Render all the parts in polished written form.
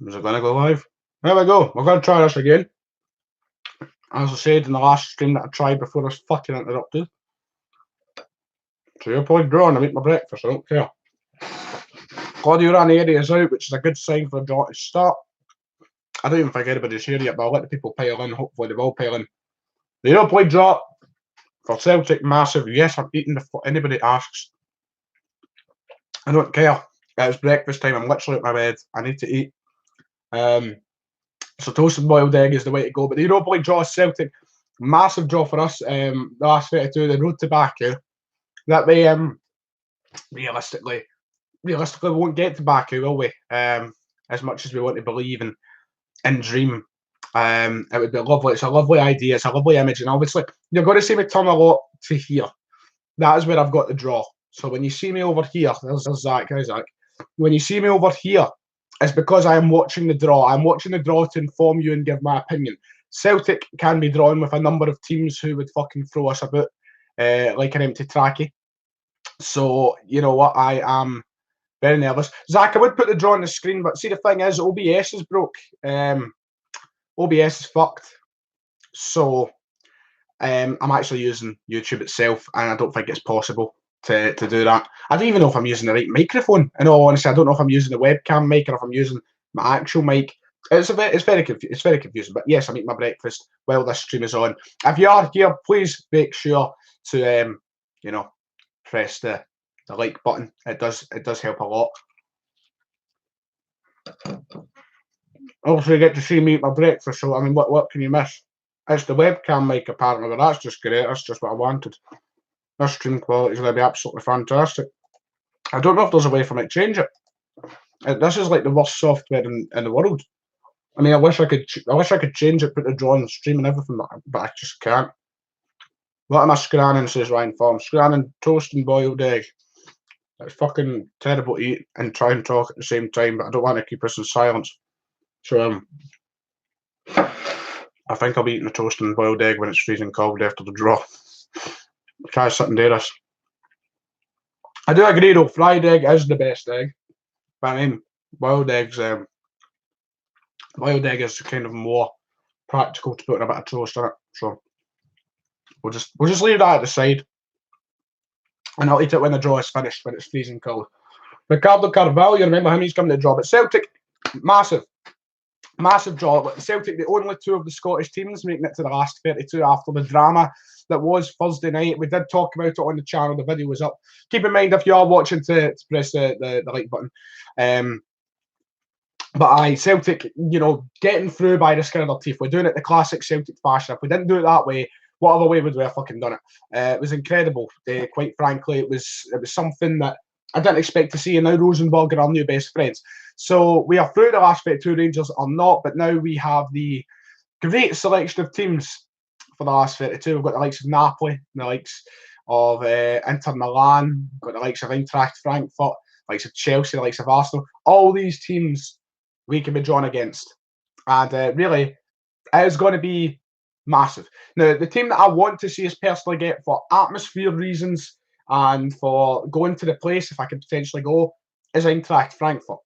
Is it going to go live? There we go. We're going to try this again. As I said in the last stream that I tried before I was fucking interrupted. So you're probably drawing. I make my breakfast. I don't care. Claudio Ranieri is out, which is a good sign for a draw to start. I don't even think anybody's here yet, but I'll let the people pile in. Hopefully they will pile in. The Europa League draw for Celtic, massive. Yes, I'm eating before anybody asks. I don't care. It's breakfast time. I'm literally at my bed. I need to eat. So toasted boiled egg is the way to go. But the Europa League draw is Celtic. Massive draw for us. The last 32, the road to Baku. That we realistically we won't get to Baku, will we? As much as we want to believe and dream. It would be lovely. It's a lovely idea. It's a lovely image. And obviously, you're going to see me turn a lot to here. That is where I've got the draw. So when you see me over here, there's Zach. Hi, Zach. When you see me over here, it's because I am watching the draw. I'm watching the draw to inform you and give my opinion. Celtic can be drawn with a number of teams who would fucking throw us about like an empty trackie. So, you know what? I am very nervous. Zach, I would put the draw on the screen, but see, the thing is, OBS is broke. OBS is fucked. So, I'm actually using YouTube itself, and I don't think it's possible to do that. I don't even know if I'm using the right microphone. In all honesty, I don't know if I'm using the webcam mic or if I'm using my actual mic. It's very confusing. But yes, I'm eating my breakfast while this stream is on. If you are here, please make sure to press the like button. It does help a lot. Also, you get to see me eat my breakfast. So I mean, what can you miss? It's the webcam mic apparently, but that's just great. That's just what I wanted. This stream quality is going to be absolutely fantastic. I don't know if there's a way for me to change it. This is like the worst software in the world. I mean, I wish I could change it, put the draw on the stream and everything, but I just can't. What am I scranning, says Ryan Farm? Scranning toast and boiled egg. It's fucking terrible to eat and try and talk at the same time, but I don't want to keep us in silence. So I think I'll be eating a toast and boiled egg when it's freezing cold after the draw. Try something dangerous. I do agree though, fried egg is the best egg. But I mean, boiled egg is kind of more practical to put in a bit of toast in it. So we'll just leave that at the side. And I'll eat it when the draw is finished, when it's freezing cold. Ricardo Carvalho, you remember him, he's coming to draw. But Celtic, massive draw. But Celtic, the only two of the Scottish teams making it to the last 32 after the drama that was Thursday night. We did talk about it on the channel. The video was up. Keep in mind, if you are watching, to press the like button. But Celtic, getting through by the skin of their teeth. We're doing it the classic Celtic fashion. If we didn't do it that way, what other way would we have fucking done it? It was incredible. Quite frankly, it was something that I didn't expect to see. And now Rosenborg are our new best friends. So we are through. The last 32 Rangers are not, but now we have the great selection of teams for the last 32. We've got the likes of Napoli, the likes of Inter Milan, we've got the likes of Eintracht Frankfurt, the likes of Chelsea, the likes of Arsenal. All these teams we can be drawn against. And really, it is going to be massive. Now, the team that I want to see us personally get for atmosphere reasons and for going to the place, if I could potentially go, is Eintracht Frankfurt.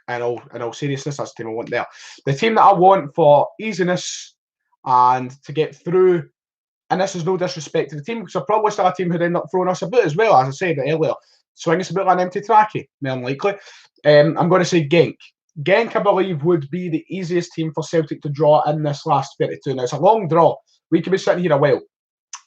In all seriousness, that's the team I want there. The team that I want for easiness and to get through, and this is no disrespect to the team, because they're probably still a team who'd end up throwing us a bit as well, as I said earlier. Swing us a bit like an empty trackie, more than likely. I'm going to say Genk. Genk, I believe, would be the easiest team for Celtic to draw in this last 32. Now, it's a long draw. We could be sitting here a while.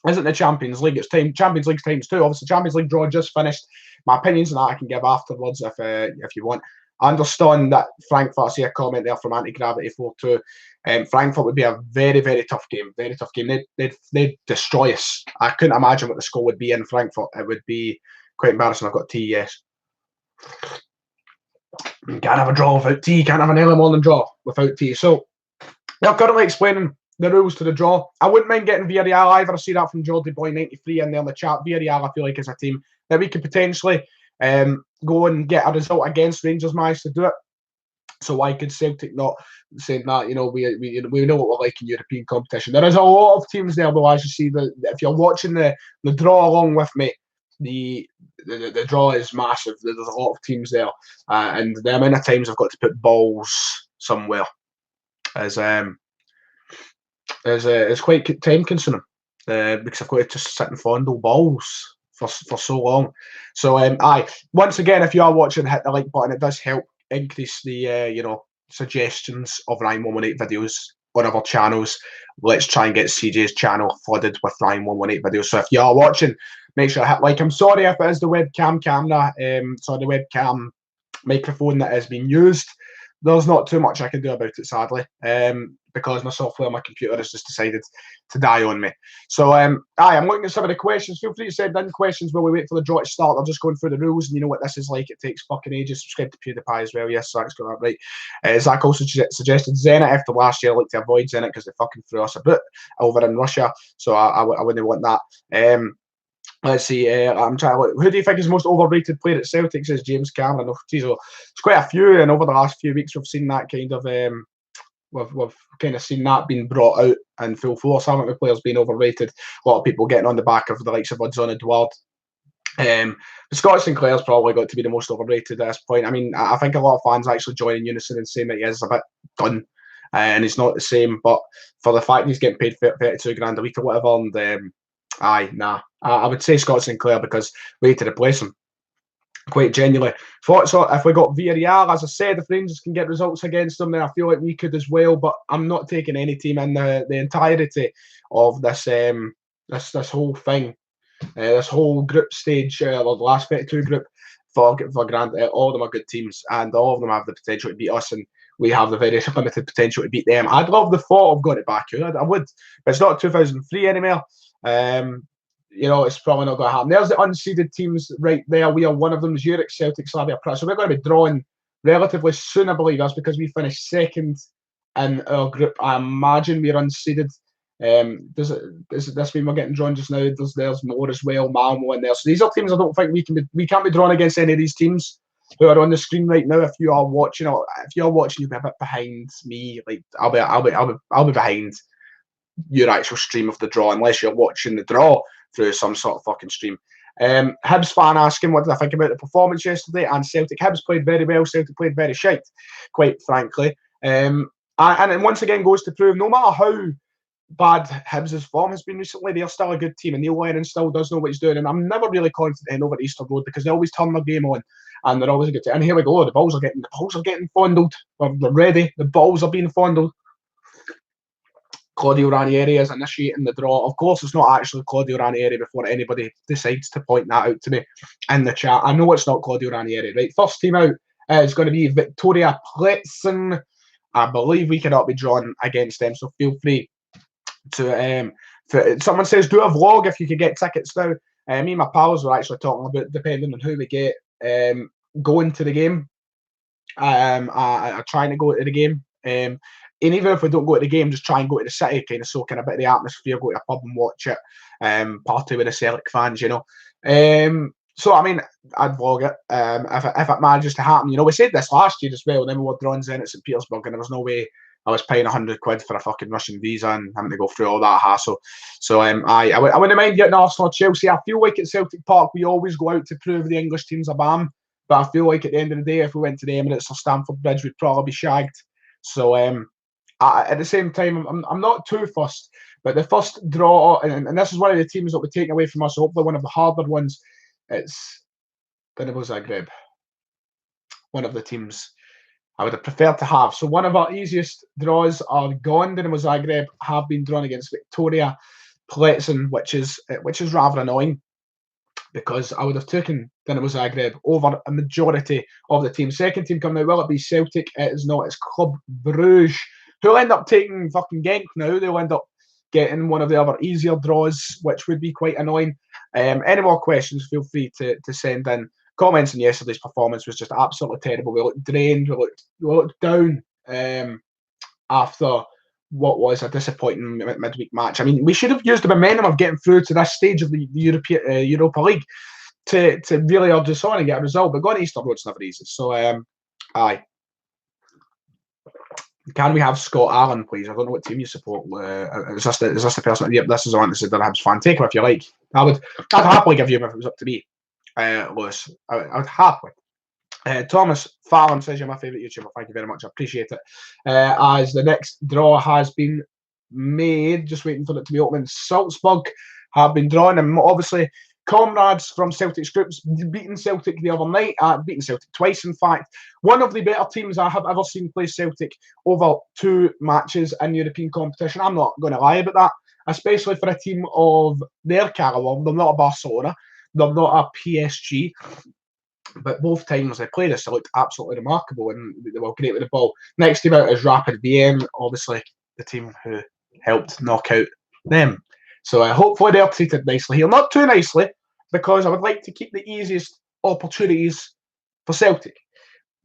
Isn't the Champions League? It's time. Champions League's times too. Obviously, Champions League draw just finished. My opinions on that I can give afterwards if you want. I understand that Frankfurt, I see a comment there from Anti-Gravity 42. Frankfurt would be a very, very tough game. Very tough game. They'd destroy us. I couldn't imagine what the score would be in Frankfurt. It would be quite embarrassing. I've got tea, yes. Can't have a draw without tea. Can't have an early morning draw without tea. So they're currently explaining the rules to the draw. I wouldn't mind getting Villarreal either. I see that from Jordy Boy 93 in there in the chat. Villarreal, I feel like, is a team that we could potentially go and get a result against. Rangers managed to do it. So why could Celtic not? Saying that, we know what we're like in European competition. There is a lot of teams there, though, as you see. If you're watching the draw along with me, the draw is massive. There's a lot of teams there, and the amount of times I've got to put balls somewhere is quite time consuming because I've got to just sit and fondle balls for so long. So aye, once again, if you are watching, hit the like button. It does help increase the suggestions of Ryan 118 videos on other channels. Let's try and get CJ's channel flooded with Ryan 118 videos. So if you are watching, make sure to hit like. I'm sorry if it is the webcam camera, the webcam microphone that has been used. There's not too much I can do about it, sadly, because my software on my computer has just decided to die on me. So, I'm looking at some of the questions. Feel free to send in questions while we wait for the draw to start. I'm just going through the rules, and you know what this is like. It takes fucking ages. Subscribe to PewDiePie as well. Yes, Zach's got that right. Zach also suggested Zenit after last year. I like to avoid Zenit because they fucking threw us a bit over in Russia, so I wouldn't want that. Let's see. I'm trying to look. Who do you think is the most overrated player at Celtic? Says James Cameron. Oh, geez, it's quite a few, and over the last few weeks we've seen that kind of we've kind of seen that being brought out in full force. Haven't we? Players being overrated. A lot of people getting on the back of the likes of Hudson Edward. Scott Sinclair's probably got to be the most overrated at this point. I mean, I think a lot of fans actually join in unison and saying that he is a bit done, and he's not the same. But for the fact he's getting paid 32 grand a week or whatever, and I would say Scott Sinclair because we need to replace him. Quite genuinely. So if we got Villarreal, as I said, if Rangers can get results against them, then I feel like we could as well. But I'm not taking any team in the entirety of this this whole thing, this whole group stage, the last 32 group for granted. All of them are good teams, and all of them have the potential to beat us, and we have the very limited potential to beat them. I'd love the thought of going to Baku. I would, but it's not 2003 anymore. It's probably not going to happen. There's the unseeded teams right there. We are one of them. Zurich, Celtic, Slavia Prague. So we're going to be drawing relatively soon, I believe. That's because we finished second in our group. I imagine we're unseeded. Does this mean we're getting drawn just now? There's more as well, Malmo in there. So these are teams I don't think we can't be drawn against any of these teams who are on the screen right now. If you are watching, you'll be a bit behind me. Like I'll be behind your actual stream of the draw, unless you're watching the draw through some sort of fucking stream. Hibs fan asking what did I think about the performance yesterday, and Celtic. Hibs played very well, Celtic played very shite, quite frankly. And it once again goes to prove no matter how bad Hibs' form has been recently, they're still a good team, and Neil Lennon still does know what he's doing, and I'm never really confident in over at Easter Road because they always turn their game on and they're always a good team. And here we go, the balls are getting fondled. They're ready, the balls are being fondled. Claudio Ranieri is initiating the draw. Of course, it's not actually Claudio Ranieri before anybody decides to point that out to me in the chat. I know it's not Claudio Ranieri, right? First team out is going to be Victoria Pletzen. I believe we cannot be drawn against them, so feel free to... someone says, do a vlog if you could get tickets now. Me and my pals were actually talking about, depending on who we get, going to the game. Trying to go to the game. And even if we don't go to the game, just try and go to the city, kind of soak in a bit of the atmosphere, go to a pub and watch it, party with the Celtic fans, So, I mean, I'd vlog it if it manages to happen. We said this last year as well, and then we were drawn in at St. Petersburg, and there was no way I was paying 100 quid for a fucking Russian visa and having to go through all that hassle. So, I wouldn't mind getting Arsenal or Chelsea. I feel like at Celtic Park, we always go out to prove the English teams are bam, but I feel like at the end of the day, if we went to the Emirates or Stamford Bridge, we'd probably be shagged. So, at the same time, I'm not too fussed, but the first draw, and this is one of the teams that we're taking away from us, hopefully one of the harder ones, it's Dinamo Zagreb. One of the teams I would have preferred to have. So one of our easiest draws are gone. Dinamo Zagreb have been drawn against Victoria Pletzen, which is rather annoying, because I would have taken Dinamo Zagreb over a majority of the teams. Second team coming out, will it be Celtic? It is not. It's Club Bruges, who'll end up taking fucking Genk now. They'll end up getting one of the other easier draws, which would be quite annoying. Any more questions, feel free to send in. Comments on yesterday's performance was just absolutely terrible. We looked drained. We looked down after what was a disappointing midweek match. I mean, we should have used the momentum of getting through to this stage of the Europa League to really urge us on and get a result. But going to Easter Road's never easy. So, aye. Can we have Scott Allen, please? I don't know what team you support. Is this the person? Yep, this is the one that said that Hibs fan. Take him if you like. I'd happily give you him if it was up to me, Lewis. I would happily. Thomas Fallon says you're my favourite YouTuber. Thank you very much. I appreciate it. As the next draw has been made, just waiting for it to be opened. Salzburg have been drawn, and obviously comrades from Celtic's groups beating Celtic the other night. Beating Celtic twice, in fact. One of the better teams I have ever seen play Celtic over 2 matches in European competition. I'm not going to lie about that, especially for a team of their calibre. They're not a Barcelona. They're not a PSG. But both times they played us, they looked absolutely remarkable and they were great with the ball. Next team out is Rapid Vienna, obviously the team who helped knock out them. So hopefully they're treated nicely here. Not too nicely, because I would like to keep the easiest opportunities for Celtic.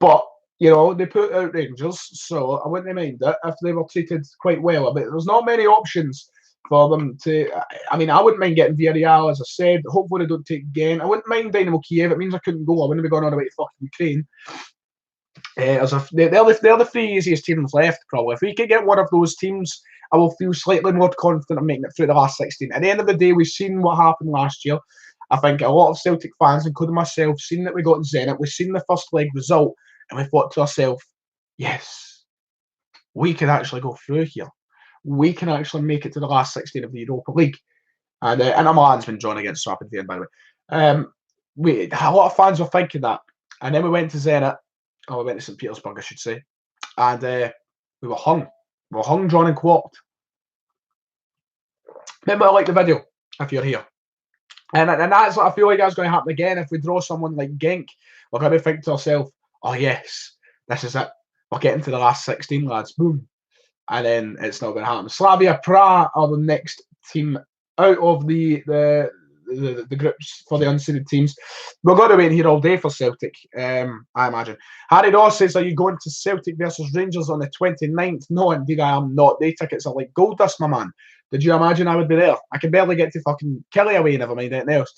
But, you know, they put out Rangers, so I wouldn't mind it if they were treated quite well. But there's not many options for them to. I mean, I wouldn't mind getting Villarreal, as I said. Hopefully they don't take Ghent. I wouldn't mind Dynamo Kiev. It means I couldn't go. I wouldn't be going all the way to fucking Ukraine. They're the 3 easiest teams left, probably. If we could get one of those teams, I will feel slightly more confident of making it through the last 16. At the end of the day, we've seen what happened last year. I think a lot of Celtic fans, including myself, seen that we got Zenit. We've seen the first leg result, and we thought to ourselves, yes, we can actually go through here. We can actually make it to the last 16 of the Europa League. And Inter Milan's been drawn against Rapid Vienna, by the way. A lot of fans were thinking that. And then we went to Zenit. We went to St. Petersburg, I should say. And we were hung. We were hung, drawn, and quartered. Remember, I like the video, if you're here. And that's what I feel like that's going to happen again. If we draw someone like Genk, we're going to think to ourselves, oh, yes, this is it. We're getting to the last 16, lads. Boom. And then it's not going to happen. Slavia Prague are the next team out of the groups for the unseeded teams. We're going to wait here all day for Celtic, I imagine. Harry Ross says, are you going to Celtic versus Rangers on the 29th? No, indeed I am not. They tickets are like gold dust, my man. Did you imagine I would be there? I can barely get to fucking Killyaway, never mind anything else.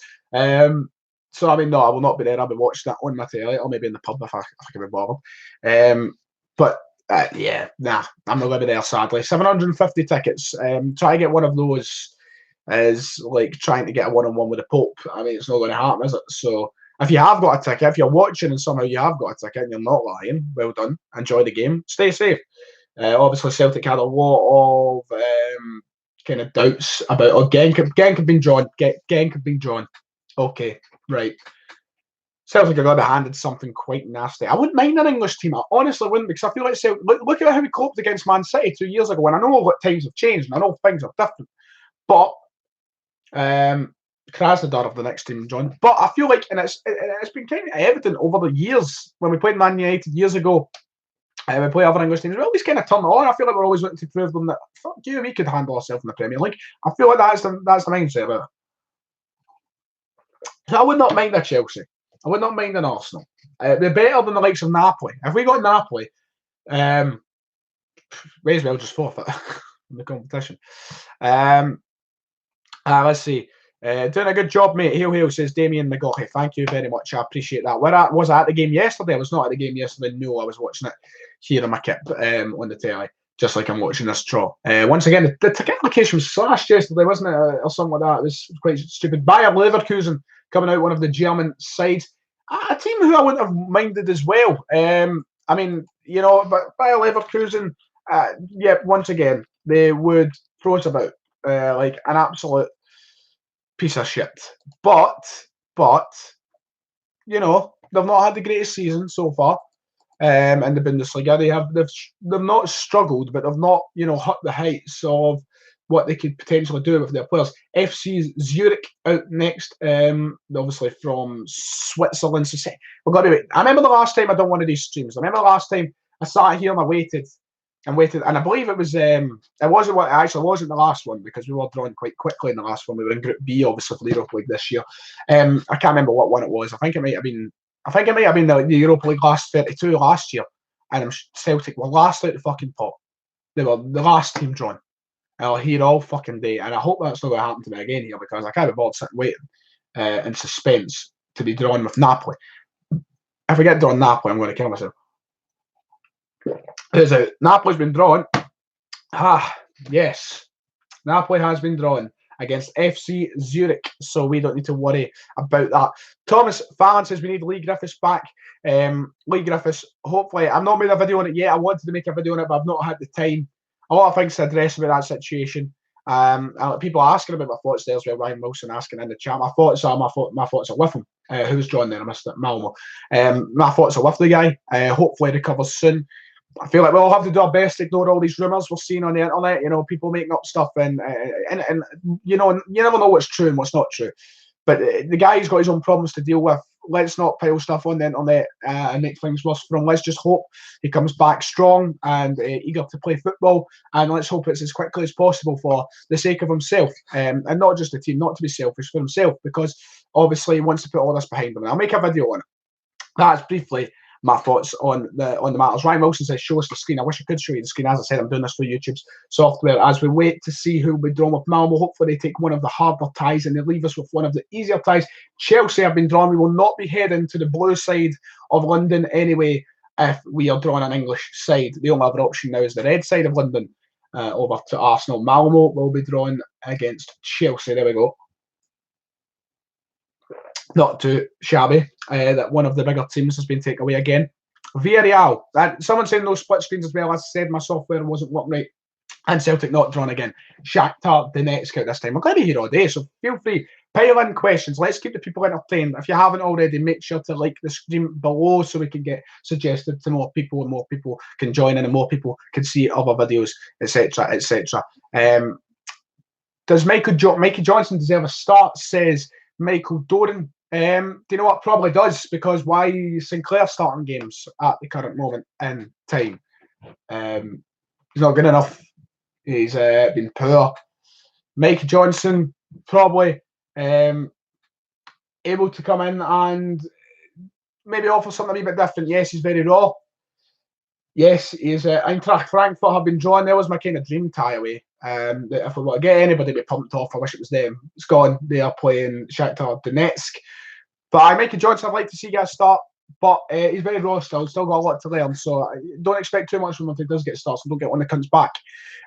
So, I mean, no, I will not be there. I'll be watching that on my telly, or maybe in the pub if I can be bothered. But yeah, nah, I'm not going to be there, sadly. 750 tickets. Try to get one of those is like trying to get a one-on-one with the Pope. I mean, it's not going to happen, is it? So if you have got a ticket, if you're watching and somehow you have got a ticket and you're not lying, well done. Enjoy the game. Stay safe. Obviously, Celtic had a lot of kind of doubts about, Genk have been drawn. Genk have been drawn. Okay, right. Celtic are going to be handed something quite nasty. I wouldn't mind an English team. I honestly wouldn't, because I feel like Celtic, look at how we coped against Man City 2 years ago. And I know what times have changed, and I know things are different. But Krasnodar of the next team, John. But I feel like, and it's been kind of evident over the years when we played Man United years ago, we play other English teams, we always kind of turn it on. I feel like we're always wanting to prove them that, fuck you, we could handle ourselves in the Premier League. I feel like that's the mindset about it. So I would not mind a Chelsea. I would not mind an Arsenal. They're better than the likes of Napoli. If we got Napoli, may as well just forfeit in the competition. Let's see. Doing a good job, mate. Hail, hail, says Damien McGaughy. Thank you very much. I appreciate that. Was I at the game yesterday? I was not at the game yesterday. No, I was watching it here in my kit on the telly, just like I'm watching this draw. Once again, the ticket application was slashed yesterday, wasn't it? Or something like that. It was quite stupid. Bayer Leverkusen coming out, one of the German sides. A team who I wouldn't have minded as well. I mean, you know, but Bayer Leverkusen, yeah, once again, they would throw us about like an absolute piece of shit. But you know, they've not had the greatest season so far. In the Bundesliga, they've not struggled, but they've not, you know, hit the heights of what they could potentially do with their players. FC Zurich out next, obviously from Switzerland. So we've got to wait. I remember the last time I done one of these streams. I remember the last time I sat here and I waited, and I believe it was wasn't the last one, because we were drawn quite quickly in the last one. We were in Group B, obviously, for the Europa League this year. I can't remember what one it was. I think it might have been the Europa League last 32 last year, and Celtic were last out the fucking pot. They were the last team drawn. I'll hear all fucking day, and I hope that's not going to happen to me again here, because I can't be bothered sitting waiting in suspense to be drawn with Napoli. If I get drawn Napoli, I'm going to kill myself. Napoli's been drawn. Yes, Napoli has been drawn, against FC Zurich, so we don't need to worry about that. Thomas Fallon says we need Lee Griffiths back. Lee Griffiths, hopefully, I've not made a video on it yet. I wanted to make a video on it, but I've not had the time. A lot of things to address about that situation. People are asking about my thoughts there as well. Ryan Wilson asking in the chat. My thoughts are with him. Who was John there? I missed it. Malmo. My thoughts are with the guy. Hopefully recovers soon. I feel like we'll have to do our best to ignore all these rumours we're seeing on the internet. You know, people making up stuff, and you know, you never know what's true and what's not true. But the guy's got his own problems to deal with. Let's not pile stuff on the internet and make things worse for him. Let's just hope he comes back strong and eager to play football. And let's hope it's as quickly as possible for the sake of himself and not just the team, not to be selfish, for himself, because obviously he wants to put all this behind him. And I'll make a video on it. That's briefly my thoughts on the matters. Ryan Wilson says, show us the screen. I wish I could show you the screen. As I said, I'm doing this for YouTube's software. As we wait to see who will be drawn with Malmo, hopefully they take one of the harder ties and they leave us with one of the easier ties. Chelsea have been drawn. We will not be heading to the blue side of London anyway if we are drawn an English side. The only other option now is the red side of London over to Arsenal. Malmo will be drawn against Chelsea. There we go. Not too shabby that one of the bigger teams has been taken away again. Villarreal. Someone saying no split screens as well. As I said, my software wasn't working right. And Celtic not drawn again. Shakhtar Donetsk out this time. We're glad to hear all day, so feel free. Pile in questions. Let's keep the people entertained. If you haven't already, make sure to like the stream below so we can get suggested to more people and more people can join in and more people can see other videos, etc., etc. Does Mikey Johnson deserve a start? Says Michael Doran. Do you know what? Probably does, because why is Sinclair starting games at the current moment in time? He's not good enough. He's been poor. Mikey Johnson probably able to come in and maybe offer something a wee bit different. Yes, he's very raw. Yes, he's Eintracht Frankfurt have been drawn. There was my kind of dream tie away. If we were to get anybody to be pumped off, I wish it was them. It's gone. They are playing Shakhtar Donetsk. But Mikey Johnson, I'd like to see get a start. But he's very raw still. He's still got a lot to learn. So don't expect too much from him if he does get started. So don't get one that comes back.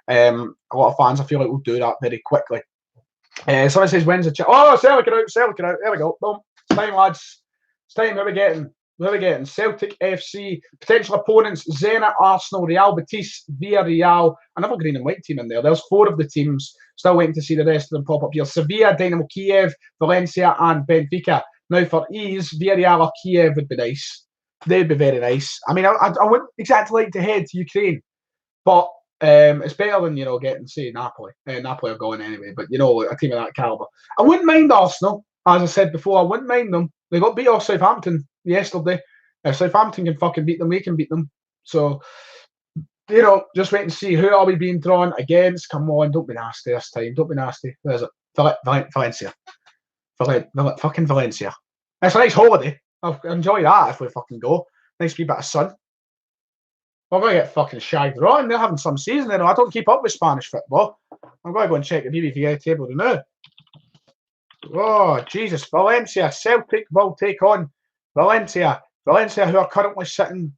A lot of fans, I feel like, will do that very quickly. Someone says, when's the chat? Oh, Celtic are out. Celtic are out. There we go. Boom. It's time, lads. It's time. Who are we getting? Who are we getting? Celtic FC. Potential opponents: Zenit, Arsenal, Real Betis, Villarreal. Another green and white team in there. There's 4 of the teams. Still waiting to see the rest of them pop up here. Sevilla, Dynamo Kiev, Valencia, and Benfica. Now, for ease, Villarreal or Kiev would be nice. They'd be very nice. I mean, I wouldn't exactly like to head to Ukraine, but it's better than, you know, getting, say, Napoli. Napoli are going anyway, but, you know, a team of that calibre. I wouldn't mind Arsenal, as I said before. I wouldn't mind them. They got beat off Southampton yesterday. If Southampton can fucking beat them, we can beat them. So, you know, just wait and see. Who are we being drawn against? Come on, don't be nasty this time. Don't be nasty. Where's it? Valencia. Fucking Valencia. It's a nice holiday. I'll enjoy that if we fucking go. Nice wee bit of sun. We're going to get fucking shagged on. They're having some season. I don't keep up with Spanish football. I'm going to go and check the BBVA table now. Oh, Jesus. Valencia. Celtic will take on Valencia. Valencia, who are currently sitting...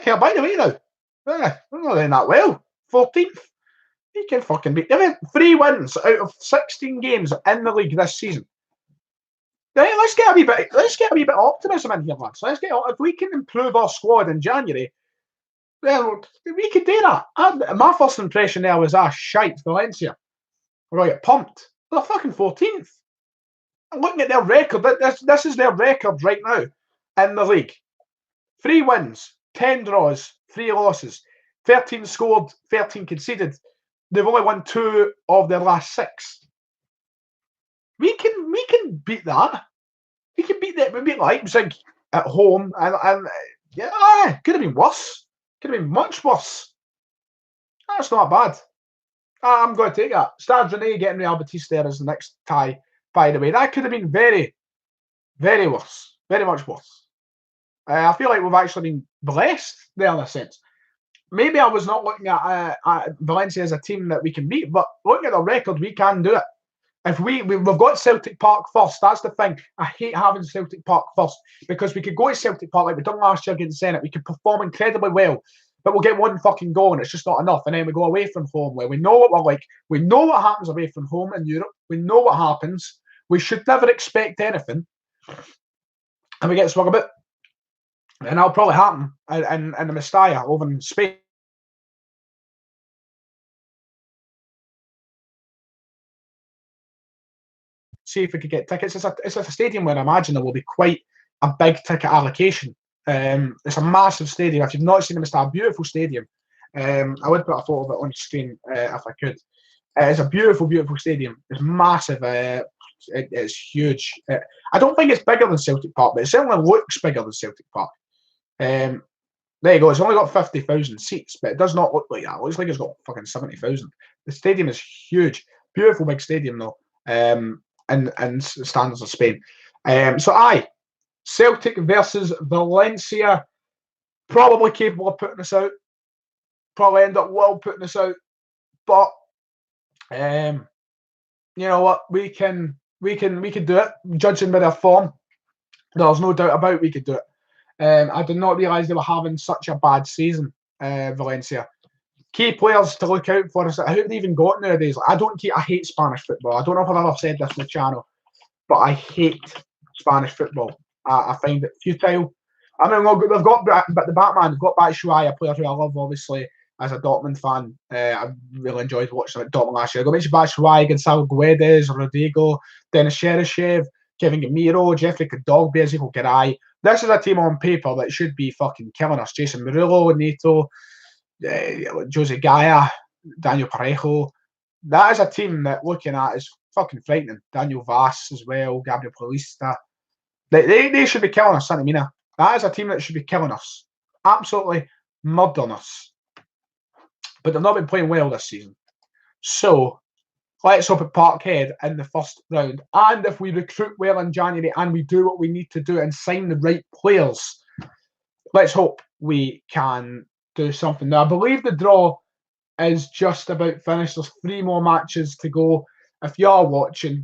Here, by the way, now. They're not doing that well. 14th. You can fucking beat them. 3 wins out of 16 games in the league this season. Right, let's get a wee bit of optimism in here, lads. If we can improve our squad in January, then we could do that. My first impression there was shite, Valencia. We're going to get pumped. They're fucking 14th. I'm looking at their record. This is their record right now in the league. 3 wins, 10 draws, 3 losses, 13 scored, 13 conceded. They've only won 2 of their last 6. We can beat that. We can beat that. We beat Leipzig at home, and yeah, could have been worse. Could have been much worse. That's not bad. I'm going to take that. Stade Rennais getting Real Betis there as the next tie. By the way, that could have been very, very worse. Very much worse. I feel like we've actually been blessed there in a sense. Maybe I was not looking at Valencia as a team that we can beat, but looking at the record, we can do it. If we've got Celtic Park first, that's the thing. I hate having Celtic Park first because we could go to Celtic Park like we done last year against Zenit. We could perform incredibly well. but we'll get one fucking goal and it's just not enough. And then we go away from home where we know what we're like. We know what happens away from home in Europe. We know what happens. We should never expect anything. And we get swung a bit. And that'll probably happen in the Mestalla over in Spain. See if we could get tickets. It's a stadium where I imagine there will be quite a big ticket allocation. It's a massive stadium. If you've not seen the Mestalla, beautiful stadium. I would put a photo of it on screen if I could. It's a beautiful, beautiful stadium. It's massive. It's huge. I don't think it's bigger than Celtic Park, but it certainly looks bigger than Celtic Park. There you go. It's only got 50,000 seats, but it does not look like that. It looks like it's got fucking 70,000. The stadium is huge. Beautiful big stadium though. And standards of Spain. Celtic versus Valencia. Probably capable of putting us out. Probably end up well putting us out. But you know what? We can do it. Judging by their form, there's no doubt about we could do it. I did not realise they were having such a bad season, Valencia. Key players to look out for us. Who have they even got nowadays? I hate Spanish football. I don't know if I've ever said this on the channel, but I hate Spanish football. I find it futile. I mean, they've got the Batman. They've got Batshuayi, a player who I love, obviously, as a Dortmund fan. I really enjoyed watching them at Dortmund last year. I got mentioned Batshuayi, Gonzalo Guedes, Rodrigo, Denis Cheryshev, Kevin Gamiro, Jeffrey Kadogbe, Ezekiel Garay. This is a team on paper that should be fucking killing us. Jason Murillo, Neto, Jose Gaya, Daniel Parejo. That is a team that looking at is fucking frightening. Daniel Vaz as well, Gabriel Paulista. They should be killing us, Santa Mina. That is a team that should be killing us. Absolutely murdering us. But they've not been playing well this season. So let's hope at Parkhead in the first round. And if we recruit well in January and we do what we need to do and sign the right players, let's hope we can do something. Now, I believe the draw is just about finished. There's 3 more matches to go. If you are watching,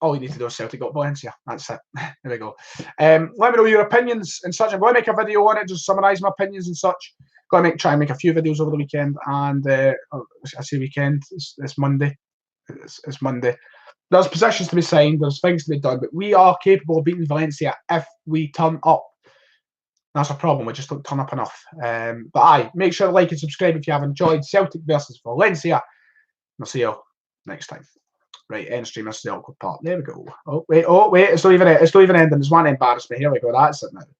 all you need to do is Celtic got Valencia. That's it. There we go. Let me know your opinions and such. I'm going to make a video on it, just summarise my opinions and such. Going to try and make a few videos over the weekend. And I say weekend, it's Monday. It's Monday. There's positions to be signed. There's things to be done. But we are capable of beating Valencia if we turn up. That's a problem. We just don't turn up enough. But make sure to like and subscribe if you have enjoyed Celtic versus Valencia. I'll see you next time. Right, end stream. This is the awkward part. There we go. Oh wait, it's not even ending. There's one to embarrass me. Here we go. That's it now.